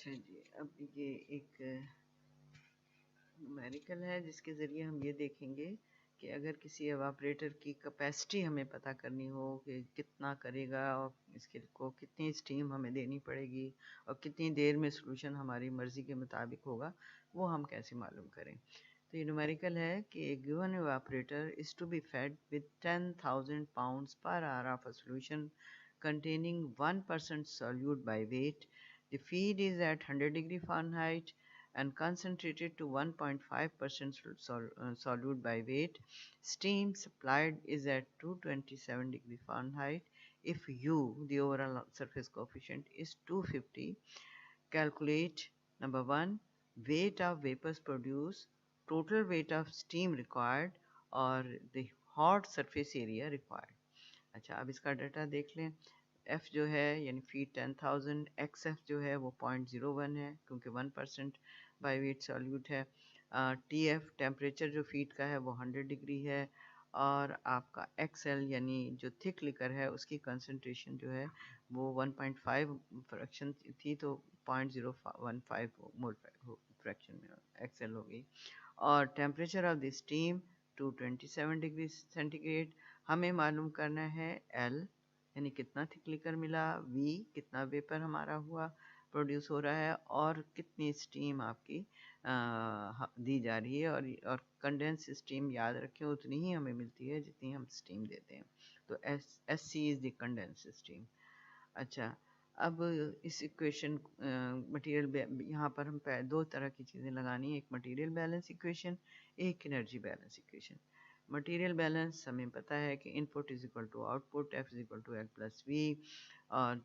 अच्छा जी, अब ये एक न्यूमेरिकल है जिसके ज़रिए हम ये देखेंगे कि अगर किसी एवापरेटर की कैपेसिटी हमें पता करनी हो कि कितना करेगा और इसके को कितनी स्टीम हमें देनी पड़ेगी और कितनी देर में सॉल्यूशन हमारी मर्ज़ी के मुताबिक होगा, वो हम कैसे मालूम करें। तो ये न्यूमेरिकल है कि a given evaporator is to be fed with 10,000 pounds per hour of a solution containing 1% solute by weight. The feed is at 100 degree Fahrenheit and concentrated to 1.5% solute by weight. Steam supplied is at 227 degree Fahrenheit. If U, the overall surface coefficient, is 250, calculate number 1, weight of vapors produced, total weight of steam required और the hot surface area required। अच्छा, अब इसका data देख लें। F जो है यानी feet 10,000, XF जो है वो 0.01 है क्योंकि 1% बाई वेट सॉल्यूट है। TF टेम्परेचर जो फीट का है वो 100 डिग्री है और आपका XL यानी जो थिक लिकर है उसकी कंसंट्रेशन जो है वो 1.5 फ्रैक्शन थी तो 0.015 मोल फ्रैक्शन में XL हो गई। और temperature of the steam 227 degree centigrade. हमें मालूम करना है L यानी कितना थिक लिकर मिला, V कितना वेपर हमारा हुआ प्रोड्यूस हो रहा है और कितनी स्टीम आपकी दी जा रही है। और कंडेंस स्टीम याद रखें उतनी ही हमें मिलती है जितनी हम स्टीम देते हैं। तो SC is the condense steam. अच्छा, अब इस इक्वेशन मटेरियल यहाँ पर हम दो तरह की चीज़ें लगानी है, एक मटेरियल बैलेंस इक्वेशन, एक energy balance equation. Material balance हमें पता है कि input is equal to output, F is equal to L plus V और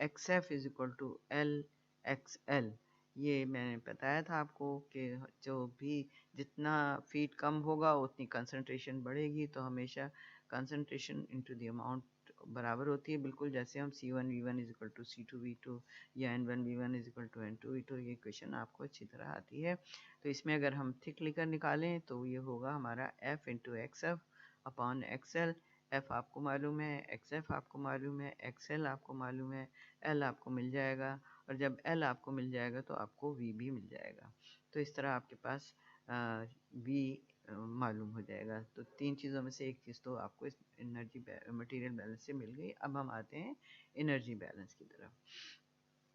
XF is equal to L XL। ये मैंने बताया था आपको कि जो भी जितना फीड कम होगा उतनी कंसंट्रेशन बढ़ेगी, तो हमेशा कंसंट्रेशन इनटू द अमाउंट बराबर होती है, बिल्कुल जैसे हम C1 V1 is equal to C2 V2 या N1 V1 is equal to N2 V2। ये क्वेश्चन आपको अच्छी तरह आती है। तो इसमें अगर हम थिक लिकर निकालें तो ये होगा हमारा F into XF upon XL। F आपको मालूम है, XF आपको मालूम है, XL आपको मालूम है, L आपको मिल जाएगा और जब L आपको मिल जाएगा तो आपको V भी मिल जाएगा। तो इस तरह आपके पास V मालूम हो जाएगा। तो तीन चीज़ों में से एक चीज़ तो आपको इस एनर्जी मटेरियल बैलेंस से मिल गई। अब हम आते हैं एनर्जी बैलेंस की तरफ।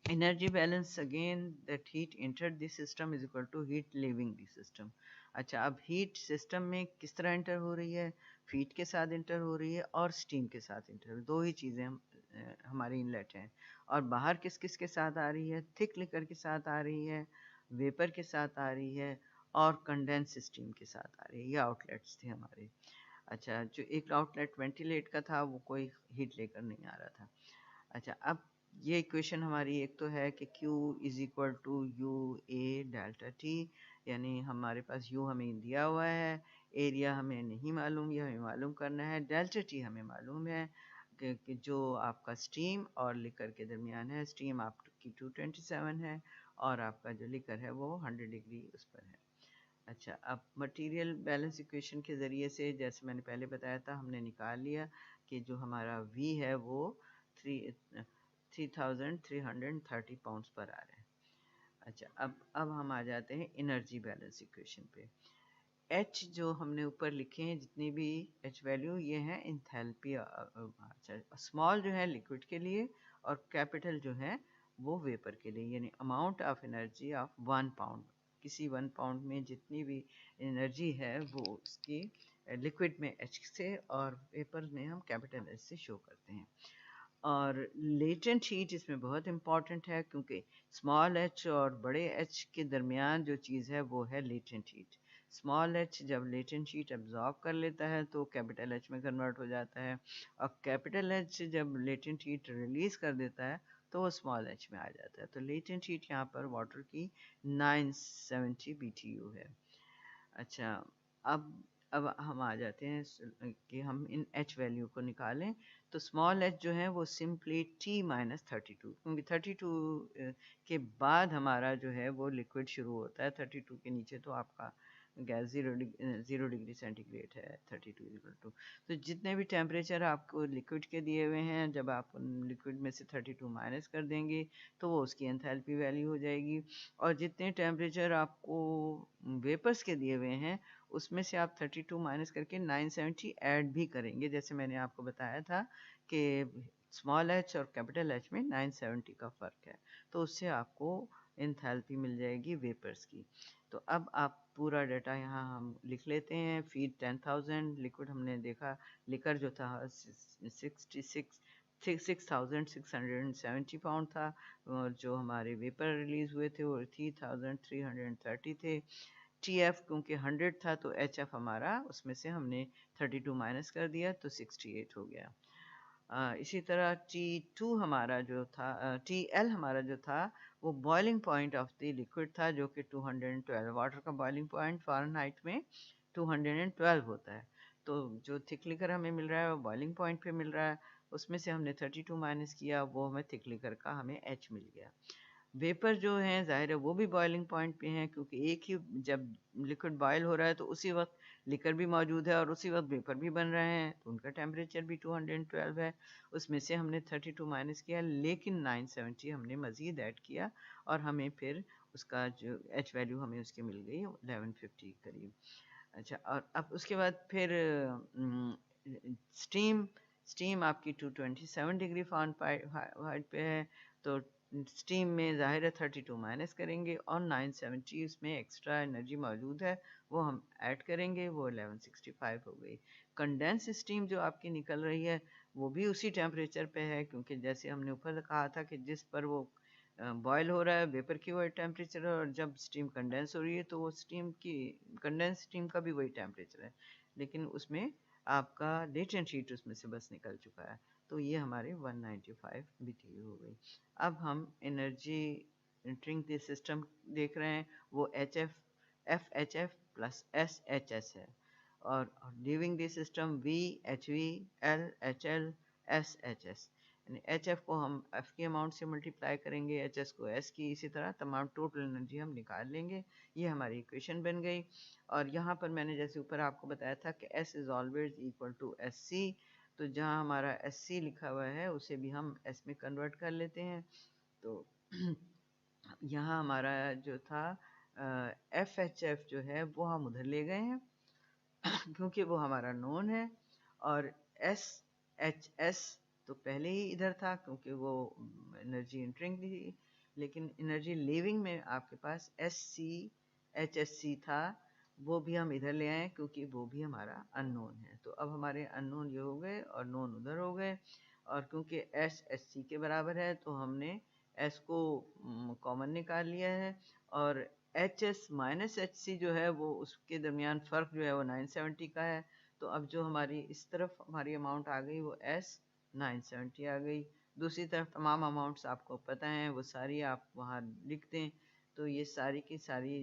Energy balance again that heat entered the system is equal to heat leaving the system. अच्छा, अब हीट सिस्टम में किस तरह एंटर हो रही है, फीट के साथ एंटर हो रही है और स्टीम के साथ एंटर, दो ही चीज़ें हमारी इनलेट हैं। और बाहर किस किस के साथ आ रही है, थिक लिकर के साथ आ रही है, वेपर के साथ आ रही है और कंडेंस स्टीम के साथ आ रही है। ये आउटलेट्स थे हमारे। अच्छा, जो एक आउटलेट वेंटिलेट का था वो कोई हीट लेकर नहीं आ रहा था। अच्छा, अब ये इक्वेशन हमारी एक तो है कि Q is equal to U A delta T, यानी हमारे पास U हमें दिया हुआ है, एरिया हमें नहीं मालूम, ये हमें मालूम करना है। डेल्टा टी हमें मालूम है कि जो आपका स्टीम और लिकर के दरमियान है, स्टीम आपकी 227 है और आपका जो लिकर है वो 100 डिग्री उस पर है। अच्छा, अब मटेरियल बैलेंस इक्वेशन के ज़रिए से जैसे मैंने पहले बताया था हमने निकाल लिया कि जो हमारा V है वो 3330 पाउंड्स पर आ रहा है। अच्छा, अब हम आ जाते हैं एनर्जी बैलेंस इक्वेशन पे। H जो हमने ऊपर लिखे हैं जितनी भी H वैल्यू ये हैं इंथैल्पी। अच्छा, स्मॉल जो है लिक्विड के लिए और कैपिटल जो है वो वेपर के लिए, यानी amount of energy of 1 pound. किसी 1 पाउंड में जितनी भी एनर्जी है वो उसकी लिक्विड में H से और वेपर में हम कैपिटल H से शो करते हैं। और लेटेंट हीट इसमें बहुत इम्पॉर्टेंट है क्योंकि स्मॉल h और बड़े h के दरमियान जो चीज़ है वो है लेटेंट हीट। स्मॉल h जब लेटेंट हीट एब्जॉर्ब कर लेता है तो कैपिटल H में कन्वर्ट हो जाता है और कैपिटल H जब लेटेंट हीट रिलीज़ कर देता है तो वो स्मॉल h में आ जाता है। तो लेटेंट हीट यहाँ पर वाटर की 970 BTU है। अच्छा, अब हम आ जाते हैं कि हम इन h वैल्यू को निकालें। तो स्मॉल h जो है वो सिंपली T माइनस 32, क्योंकि 32 के बाद हमारा जो है वो लिक्विड शुरू होता है, 32 के नीचे तो आपका गैस 0 डिग्री सेंटीग्रेड है, 32 इक्वल टू। तो जितने भी टेम्परेचर आपको लिक्विड के दिए हुए हैं, जब आप लिक्विड में से 32 माइनस कर देंगे तो वो उसकी एंथैल्पी वैल्यू हो जाएगी। और जितने टेम्परेचर आपको वेपर्स के दिए हुए हैं उसमें से आप 32 माइनस करके 970 ऐड भी करेंगे, जैसे मैंने आपको बताया था कि स्मॉल एच और कैपिटल एच में 970 का फ़र्क है। तो उससे आपको एंथैल्पी मिल जाएगी वेपर्स की। तो अब आप पूरा डाटा यहाँ हम लिख लेते हैं। फीड 10,000, लिक्विड हमने देखा लिकर जो था 6,670 पाउंड था, और जो हमारे वेपर रिलीज हुए थे वो 3,330 थे। TF क्योंकि 100 था तो HF हमारा उसमें से हमने 32 माइनस कर दिया तो 68 हो गया। इसी तरह T2 हमारा जो था, TL हमारा जो था वो boiling point of the liquid था, जो कि 212, वाटर का बॉइलिंग पॉइंट फ़ारेनहाइट में 212 होता है। तो जो थिक लिकर हमें मिल रहा है वो बॉइलिंग पॉइंट पे मिल रहा है, उसमें से हमने 32 माइनस किया, वो हमें थिक लिकर का हमें H मिल गया। वेपर जो हैं ज़ाहिर है वो भी बॉइलिंग पॉइंट पे हैं, क्योंकि एक ही जब लिक्विड बॉयल हो रहा है तो उसी वक्त लिकर भी मौजूद है और उसी वक्त वेपर भी बन रहे हैं, तो उनका टेम्परेचर भी 212 है। उसमें से हमने 32 माइनस किया, लेकिन 970 हमने मज़ीद ऐड किया और हमें फिर उसका जो एच वैल्यू हमें उसकी मिल गई 1150 करीब। अच्छा, और अब उसके बाद फिर स्टीम स्टीम आपकी 227 डिग्री फ़ारेनहाइट पे है, तो स्टीम में ज़ाहिर है 32 माइनस करेंगे और 970 उसमें एक्स्ट्रा एनर्जी मौजूद है वो हम ऐड करेंगे, वो 1165 हो गई। कंडेंस स्टीम जो आपकी निकल रही है वो भी उसी टेम्परेचर पे है, क्योंकि जैसे हमने ऊपर कहा था कि जिस पर वो बॉयल हो रहा है वेपर की वही टेम्परेचर है, और जब स्टीम कंडेंस हो रही है तो वो स्टीम की कंडेंस स्टीम का भी वही टेम्परेचर है, लेकिन उसमें आपका लेटेंट हीट उसमें से बस निकल चुका है। तो ये हमारे 195 BTU हो गई। अब हम एनर्जी एंटरिंग द सिस्टम देख रहे हैं, वो FHF प्लस SHS है, और leaving the system VHV LHL SHS। यानी HF को हम F की अमाउंट से मल्टीप्लाई करेंगे, HS को S की, इसी तरह तमाम टोटल एनर्जी हम निकाल लेंगे। ये हमारी इक्वेशन बन गई। और यहाँ पर मैंने जैसे ऊपर आपको बताया था कि S is always equal to SC, तो जहाँ हमारा SC लिखा हुआ है उसे भी हम S में कन्वर्ट कर लेते हैं। तो यहाँ हमारा जो था FHF जो है वो हम उधर ले गए हैं क्योंकि वो हमारा नोन है, और SHS तो पहले ही इधर था क्योंकि वो एनर्जी एंटरिंग थी, लेकिन एनर्जी लीविंग में आपके पास HSC था, वो भी हम इधर ले आए क्योंकि वो भी हमारा अननोन है। तो अब हमारे अननोन ये हो गए और नोन उधर हो गए, और क्योंकि SHC के बराबर है तो हमने S को कॉमन निकाल लिया है, और HS माइनस HC जो है वो उसके दरमियान फ़र्क जो है वो 970 का है। तो अब जो हमारी इस तरफ हमारी अमाउंट आ गई वो S 970 आ गई। दूसरी तरफ तमाम अमाउंट्स आपको पता हैं, वो सारी आप वहाँ लिख दें तो ये सारी की सारी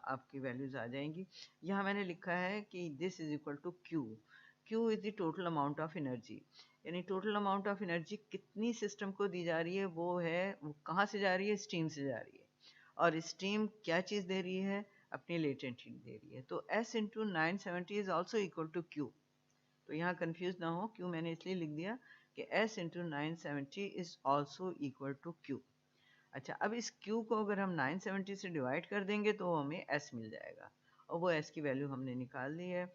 आपकी वैल्यूज़ आ जाएंगी। यहाँ मैंने लिखा है कि this is equal to Q। Q is the total amount of energy, यानी टोटल अमाउंट ऑफ एनर्जी कितनी सिस्टम को दी जा रही है, वो कहाँ से जा रही है, स्टीम से जा रही है, और स्टीम क्या चीज़ दे रही है, अपनी लेटेंट हीट दे रही है। तो S into 970 is also equal to Q। तो यहाँ कंफ्यूज ना हो, Q मैंने इसलिए लिख दिया कि S into 970 is also equal to Q। अच्छा, अब इस Q को अगर हम 970 से डिवाइड कर देंगे तो हमें S मिल जाएगा, और वो S की वैल्यू हमने निकाल ली है।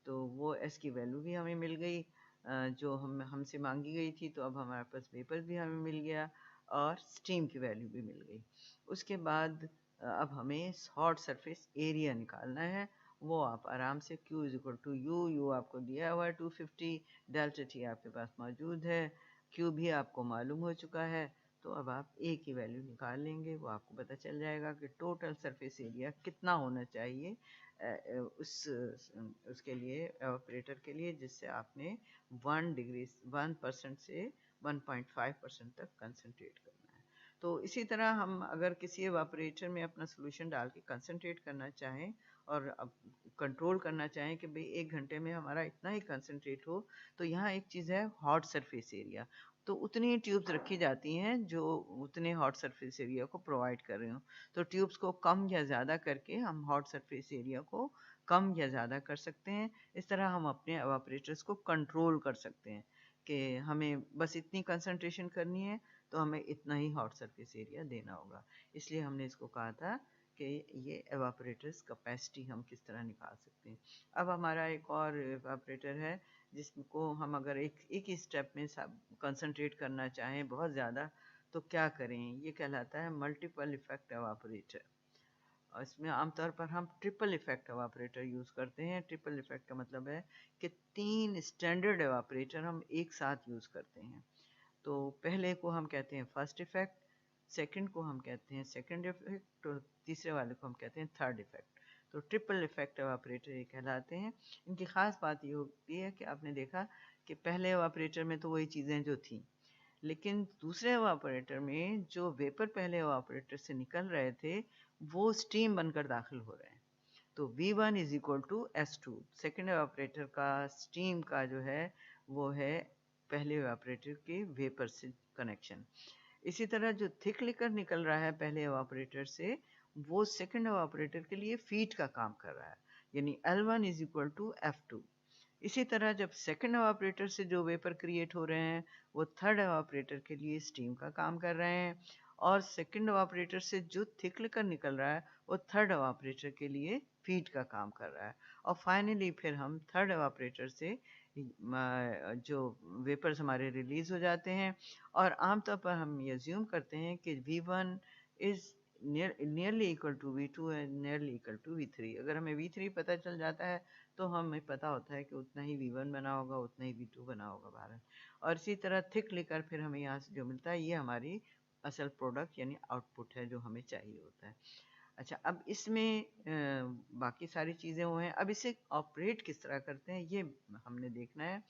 तो वो S की वैल्यू भी हमें मिल गई जो हमसे मांगी गई थी। तो अब हमारे पास वेपर भी हमें मिल गया और स्टीम की वैल्यू भी मिल गई। उसके बाद अब हमें हॉट सरफेस एरिया निकालना है, वो आप आराम से Q is equal to U आपको दिया हुआ है 250, डेल्टा T आपके पास मौजूद है, Q भी आपको मालूम हो चुका है। तो अब आप A की वैल्यू निकाल लेंगे, वो आपको पता चल जाएगा कि टोटल सरफेस एरिया कितना होना चाहिए उसके लिए ऑपरेटर के लिए, जिससे आपने 1% से 1.5% तक कंसंट्रेट करना है। तो इसी तरह हम अगर किसी एवापोरेटर में अपना सोल्यूशन डाल के कंसंट्रेट करना चाहें और अब कंट्रोल करना चाहें कि भाई 1 घंटे में हमारा इतना ही कंसंट्रेट हो, तो यहाँ एक चीज़ है हॉट सरफेस एरिया। तो उतनी ट्यूब्स रखी जाती हैं जो उतने हॉट सरफेस एरिया को प्रोवाइड कर रहे हो। तो ट्यूब्स को कम या ज़्यादा करके हम हॉट सरफेस एरिया को कम या ज़्यादा कर सकते हैं। इस तरह हम अपने एवापोरेटर्स को कंट्रोल कर सकते हैं कि हमें बस इतनी कंसंट्रेशन करनी है तो हमें इतना ही हॉट सरफेस एरिया देना होगा। इसलिए हमने इसको कहा था कि ये एवापोरेटर्स कैपेसिटी हम किस तरह निकाल सकते हैं। अब हमारा एक और एवापोरेटर है जिसको हम अगर एक ही स्टेप में सब कंसंट्रेट करना चाहें बहुत ज़्यादा तो क्या करें। ये कहलाता है मल्टीपल इफेक्ट एवापोरेटर। और इसमें आमतौर पर हम ट्रिपल इफेक्ट एवापोरेटर यूज़ करते हैं। ट्रिपल इफेक्ट का मतलब है कि 3 स्टैंडर्ड एवापोरेटर हम एक साथ यूज़ करते हैं। तो पहले को हम कहते हैं फर्स्ट इफेक्ट, सेकंड को हम कहते हैं सेकंड इफेक्ट और तीसरे वाले को हम कहते हैं थर्ड इफेक्ट। तो ट्रिपल इफेक्ट एवापोरेटर ये कहलाते हैं। इनकी ख़ास बात ये होती है कि आपने देखा कि पहले एवापोरेटर में तो वही चीज़ें जो थी, लेकिन दूसरे एवापोरेटर में जो वेपर पहले एवापोरेटर से निकल रहे थे वो स्टीम बनकर दाखिल हो रहे हैं। तो V1 is equal to S2। Second evaporator का स्टीम का जो है वो है पहले एवापोरेटर के वेपर से कनेक्शन। इसी तरह जो थिक लिकर निकल रहा है पहले एवापोरेटर से वो सेकेंड एवापोरेटर के लिए फीड का काम कर रहा है, यानी L1 is equal to F2। इसी तरह जब सेकंड एवापोरेटर से जो वेपर क्रिएट हो रहे हैं वो थर्ड एवापोरेटर के लिए स्टीम का काम कर रहे हैं, और सेकंड एवापोरेटर से जो थिक लिकर निकल रहा है वो थर्ड एवापोरेटर के लिए फीड का काम कर रहा है। और फाइनली फिर हम थर्ड एवापोरेटर से जो वेपर्स हमारे रिलीज हो जाते हैं, और आमतौर पर हम ये अज्यूम करते हैं कि V1 is nearly equal to V2 and nearly equal to V3। अगर हमें V3 पता चल जाता है तो हमें पता होता है कि उतना ही V1 बना होगा, उतना ही V2 बना होगा बाहर। और इसी तरह थिक लेकर फिर हमें यहाँ से जो मिलता है ये हमारी असल प्रोडक्ट यानी आउटपुट है जो हमें चाहिए होता है। अच्छा, अब इसमें बाकी सारी चीज़ें वो हैं। अब इसे ऑपरेट किस तरह करते हैं ये हमने देखना है।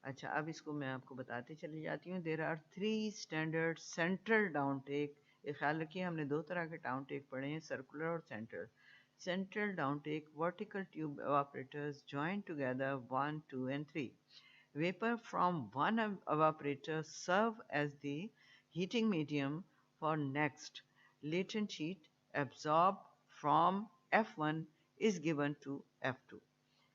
अच्छा, अब इसको मैं आपको बताते चली जाती हूँ। There are 3 standard central down take. ये ख्याल रखिए हमने दो तरह के डाउन टेक पढ़े हैं, सर्कुलर और central. Central downtake vertical tube evaporators join together 1, 2 and 3. Vapor from one evaporator serve as the heating medium for next. Latent heat absorbed from F1 is given to F2.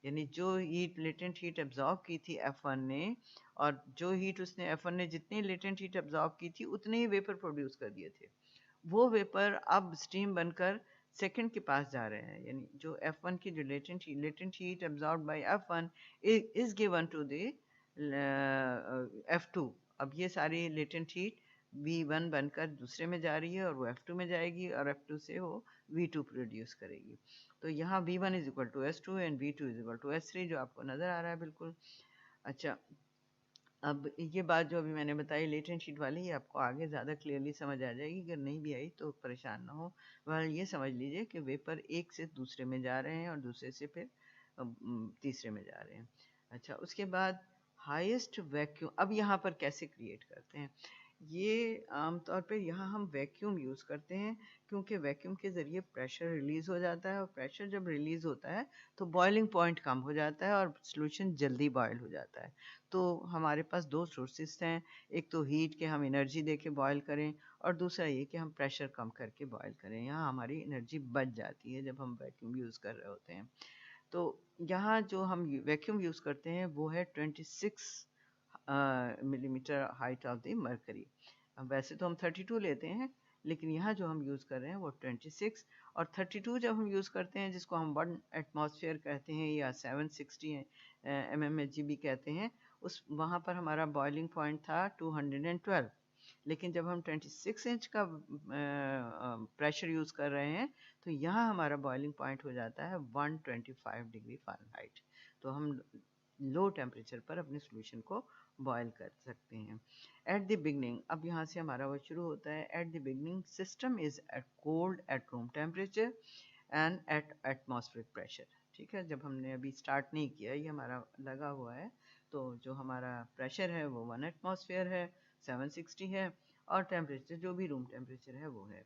यानी जो heat latent heat absorb की थी F1 ने, और जो heat उसने F1 ने जितनी लेटेंट हीट एब्जॉर्ब की थी उतने ही वेपर प्रोड्यूस कर दिए थे, वो वेपर अब स्टीम बनकर सेकंड के पास जा रहे हैं। यानी जो F1 की जो latent heat absorbed by F1 is given to the F2। अब ये सारी लेटेंट हीट V1 बनकर दूसरे में जा रही है और वो F2 में जाएगी और F2 से वो V2 प्रोड्यूस करेगी। तो यहाँ V1 is equal to S2 and V2 is equal to S3 जो आपको नज़र आ रहा है बिल्कुल। अच्छा, अब ये बात जो अभी मैंने बताई लेटेंट हीट वाली, ये आपको आगे ज़्यादा क्लियरली समझ आ जाएगी। अगर नहीं भी आई तो परेशान ना हो। वह ये समझ लीजिए कि वेपर एक से दूसरे में जा रहे हैं और दूसरे से फिर तीसरे में जा रहे हैं। अच्छा, उसके बाद हाईएस्ट वैक्यूम अब यहाँ पर कैसे क्रिएट करते हैं। ये आमतौर पे यहाँ हम वैक्यूम यूज़ करते हैं, क्योंकि वैक्यूम के ज़रिए प्रेशर रिलीज़ हो जाता है, और प्रेशर जब रिलीज़ होता है तो बॉइलिंग पॉइंट कम हो जाता है और सॉल्यूशन जल्दी बॉयल हो जाता है। तो हमारे पास दो सोर्सेस हैं, एक तो हीट के हम एनर्जी दे के बॉयल करें, और दूसरा ये कि हम प्रेशर कम करके बॉयल करें। यहाँ हमारी एनर्जी बच जाती है जब हम वैक्यूम यूज़ कर रहे होते हैं। तो यहाँ जो हम वैक्यूम यूज़ करते हैं वो है 26 millimetre height of the mercury. वैसे तो हम 32 लेते हैं, लेकिन यहाँ जो हम यूज़ कर रहे हैं वो 26। और 32 जब हम यूज़ करते हैं, जिसको हम 1 एटमॉस्फेयर कहते हैं या 760 mmHg भी कहते हैं, उस वहाँ पर हमारा बॉइलिंग पॉइंट था 212। लेकिन जब हम 26 इंच का प्रेशर यूज़ कर रहे हैं तो यहाँ हमारा बॉइलिंग पॉइंट हो जाता है 125 डिग्री फ़ारेनहाइट। तो हम लो टेम्परेचर पर अपने सोल्यूशन को बॉयल कर सकते हैं। एट द बिगनिंग, अब यहाँ से हमारा वो शुरू होता है। At the beginning system is at cold at room temperature and at atmospheric pressure. ठीक है, जब हमने अभी स्टार्ट नहीं किया, ये हमारा लगा हुआ है, तो जो हमारा प्रेशर है वो 1 एटमॉस्फेयर है, 760 है, और टेम्परेचर जो भी रूम टेम्परेचर है वो है।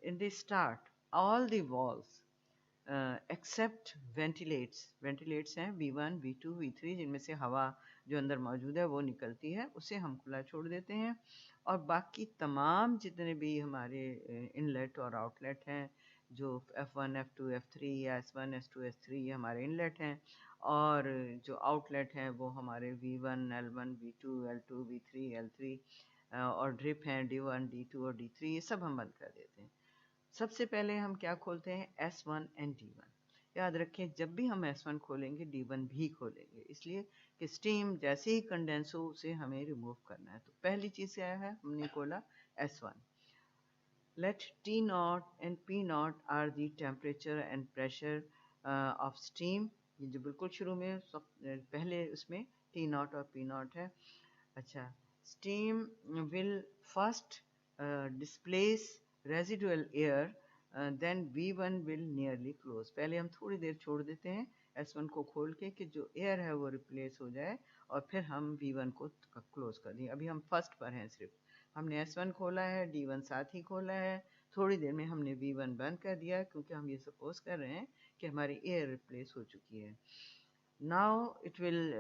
In the start all the walls except ventilates हैं V1, V2, V3, जिनमें से हवा जो अंदर मौजूद है वो निकलती है, उसे हम खुला छोड़ देते हैं। और बाकी तमाम जितने भी हमारे इनलेट और आउटलेट हैं, जो F1 F2 F3 या S1 S2 S3 ये हमारे इनलेट हैं, और जो आउटलेट हैं वो हमारे V1 L1 V2 L2 V3 L3 और ड्रिप हैं D1 D2 और D3, ये सब हम बंद कर देते हैं। सबसे पहले हम क्या खोलते हैं, S1 एंड D1। याद रखें जब भी हम S1 खोलेंगे D1 भी खोलेंगे, इसलिए कि स्टीम जैसे ही कंडेंस हो उसे हमें रिमूव करना है। तो पहली चीज़ क्या है, हमने खोला S1। Let T naught and P naught are the temperature and pressure of steam। ये जो बिल्कुल शुरू में पहले उसमें T naught और P naught है। अच्छा, steam will first displace residual air, then V1 will nearly close। पहले हम थोड़ी देर छोड़ देते हैं S1 को खोल के कि जो एयर है वो रिप्लेस हो जाए, और फिर हम V1 को क्लोज कर दें। अभी हम फर्स्ट पर हैं, सिर्फ हमने S1 खोला है, D1 साथ ही खोला है, थोड़ी देर में हमने V1 बंद कर दिया, क्योंकि हम ये सपोज कर रहे हैं कि हमारी एयर रिप्लेस हो चुकी है। Now it will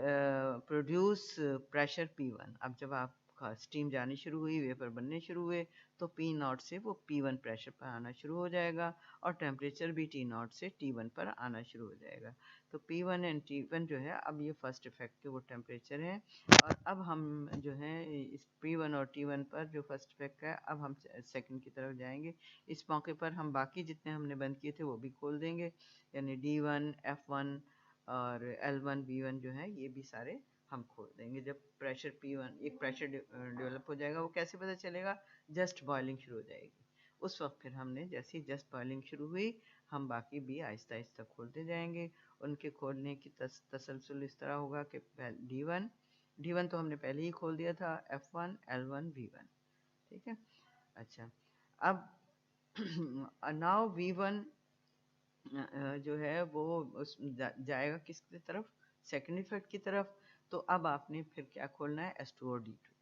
produce pressure P1। अब जब आपका स्टीम जानी शुरू हुई, वेपर बनने शुरू हुए, तो P नॉट से वो P1 प्रेशर पर आना शुरू हो जाएगा, और टेम्परेचर भी T नॉट से T1 पर आना शुरू हो जाएगा। तो P1 एंड T1 जो है, अब ये फर्स्ट इफेक्ट के वो टेम्परेचर हैं, और अब हम जो है इस P1 और T1 पर जो फर्स्ट इफेक्ट है, अब हम सेकंड की तरफ जाएंगे। इस मौके पर हम बाकी जितने हमने बंद किए थे वो भी खोल देंगे, यानी D1 F1 और L1 V1 जो है ये भी सारे हम खोल देंगे। जब प्रेशर P1 एक प्रेशर डेवलप हो जाएगा, वो कैसे पता चलेगा, जस्ट बॉइलिंग शुरू हो जाएगी उस वक्त। फिर हमने जैसे ही जस्ट बॉइलिंग शुरू हुई, हम बाकी भी आहिस्ता आहिस्ता खोलते जाएंगे। उनके खोलने की तसलसल इस तरह होगा कि D1 तो हमने पहले ही खोल दिया था, F1 L1 V1, ठीक है। अच्छा, अब नाउ V1 जो है वो जाएगा किसकी तरफ, सेकेंड इफेक्ट की तरफ। तो अब आपने फिर क्या खोलना है, S2 और D2।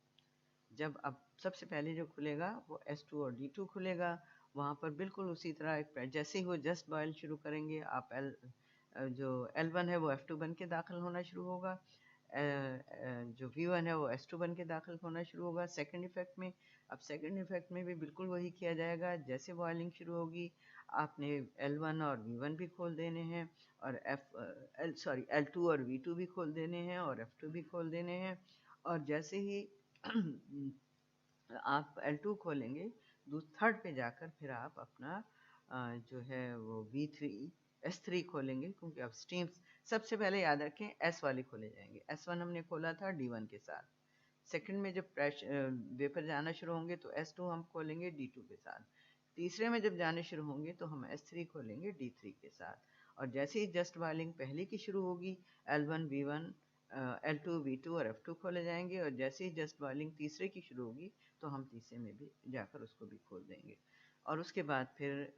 जब अब सबसे पहले जो खुलेगा वो S2 और D2 खुलेगा, वहाँ पर बिल्कुल उसी तरह एक जैसे ही वो जस्ट बॉयल शुरू करेंगे, आप जो L1 है वो F2 बन के दाखिल होना शुरू होगा, जो V1 है वो S2 बन के दाखिल होना शुरू होगा सेकंड इफेक्ट में। अब सेकंड इफेक्ट में भी बिल्कुल वही किया जाएगा, जैसे बॉइलिंग शुरू होगी आपने L1 और V1 भी खोल देने हैं, और L2 और V2 भी खोल देने हैं, और F2 भी खोल देने हैं। और जैसे ही आप L2 खोलेंगे, थर्ड पे जाकर फिर आप अपना जो है वो S3 खोलेंगे, क्योंकि अब स्टीम सबसे पहले याद रखें S वाले खोले जाएंगे। S1 हमने खोला था D1 के साथ, सेकंड में जब वेपर जाना शुरू होंगे तो S2 हम खोलेंगे D2 के साथ, तीसरे में जब जाने शुरू होंगे तो हम S3 खोलेंगे D3 के साथ, और जैसे ही जस्ट बॉइलिंग पहले की शुरू होगी, L1 V1 L2 V2 और F2 खोले जाएंगे, और जैसे ही जस्ट बॉइलिंग तीसरे की शुरू होगी तो हम तीसरे में भी जाकर उसको भी खोल देंगे। और उसके बाद फिर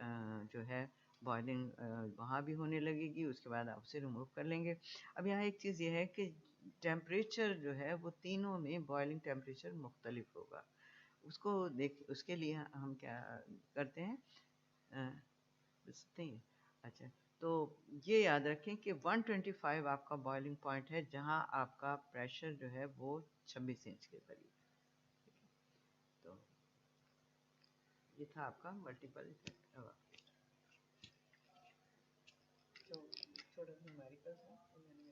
जो है बॉइलिंग वहाँ भी होने लगेगी, उसके बाद आप उसे रिमूव कर लेंगे। अब यहाँ एक चीज़ ये है कि टेम्परेचर जो है वो तीनों में बॉइलिंग टेम्परेचर मुख्तलिफ होगा। उसको उसके लिए हम क्या करते हैं, अच्छा, तो ये याद रखें कि 125 आपका बॉइलिंग पॉइंट है, जहां आपका प्रेशर जो है वो 26 इंच के करीब है। तो ये था आपका मल्टीपल इफेक्ट। तो थोड़ा न्यूमेरिकल्स है।